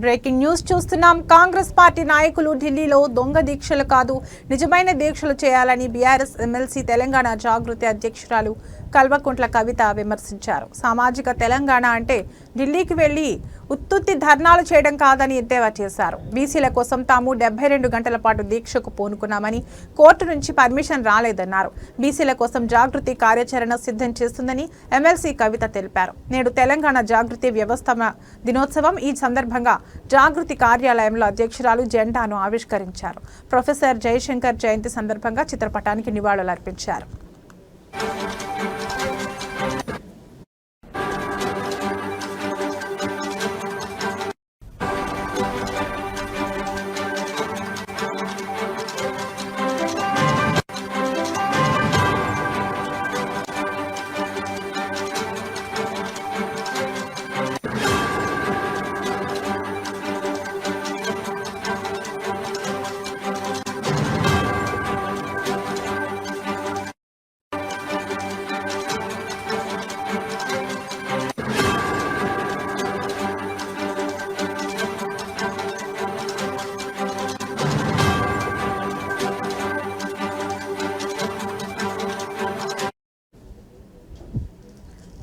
Breaking news చూస్తున్నాం. Congress party నాయకులు ఢిల్లీలో దొంగ దీక్షలు కాదు నిజమైన దీక్షలు చేయాలని బీఆర్ఎస్ ఎమ్మెల్సీ తెలంగాణ జాగృతి అధ్యక్షురాలు కల్వకుంట్ల కవిత విమర్శించారు. సామాజిక తెలంగాణ అంటే ఢిల్లీకి వెళ్లి ఉత్తుత్తి ధర్నాలు చేయడం కాదని ఎద్దేవా చేశారు. బీసీల కోసం తాము 72 గంటల పాటు దీక్షకు పూనుకున్నామని, కోర్టు నుంచి పర్మిషన్ రాలేదన్నారు. బీసీల కోసం జాగృతి కార్యాచరణ సిద్ధం చేస్తుందని ఎమ్మెల్సీ కవిత తెలిపారు. నేడు తెలంగాణ జాగృతి వ్యవస్థాపన దినోత్సవం. ఈ సందర్భంగా జాగృతి కార్యాలయంలో అధ్యక్షురాలు జెండాను ఆవిష్కరించారు. ప్రొఫెసర్ జయశంకర్ జయంతి సందర్భంగా చిత్రపటానికి నివాళులర్పించారు.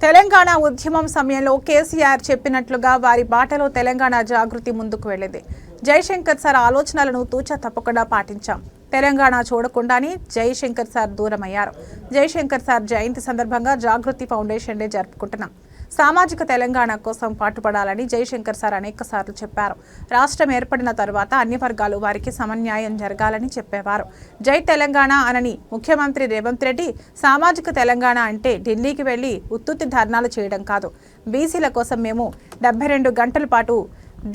తెలంగాణ ఉద్యమం సమయంలో కేసీఆర్ చెప్పినట్లుగా వారి బాటలో తెలంగాణ జాగృతి ముందుకు వెళ్ళింది. జయశంకర్ సార్ ఆలోచనలను తూచా తప్పకుండా పాటించాం. తెలంగాణ చూడకుండానే జయశంకర్ సార్ దూరమయ్యారు. జయశంకర్ సార్ జయంతి సందర్భంగా జాగృతి ఫౌండేషన్ డే జరుపుకుంటున్నాం. సామాజిక తెలంగాణ కోసం పాటుపడాలని జయశంకర్ సార్ అనేక సార్లు చెప్పారు. రాష్ట్రం ఏర్పడిన తర్వాత అన్ని వర్గాలు వారికి సమన్యాయం జరగాలని చెప్పేవారు. జై తెలంగాణ అనని ముఖ్యమంత్రి రేవంత్ రెడ్డి సామాజిక తెలంగాణ అంటే ఢిల్లీకి వెళ్లి ఉత్తుత్తి ధర్నాలు చేయడం కాదు. బీసీల కోసం మేము 72 గంటల పాటు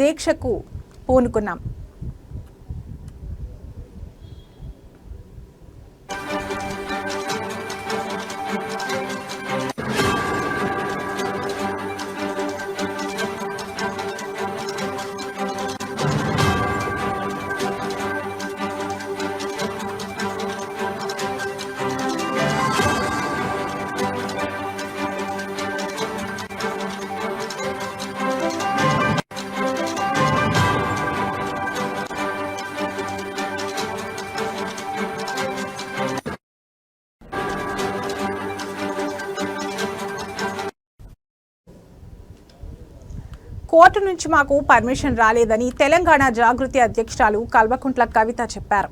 దీక్షకు పూనుకున్నాం. కోర్టు నుంచి మాకు పర్మిషన్ రాలేదని తెలంగాణ జాగృతి అధ్యక్షురాలు కల్వకుంట్ల కవిత చెప్పారు.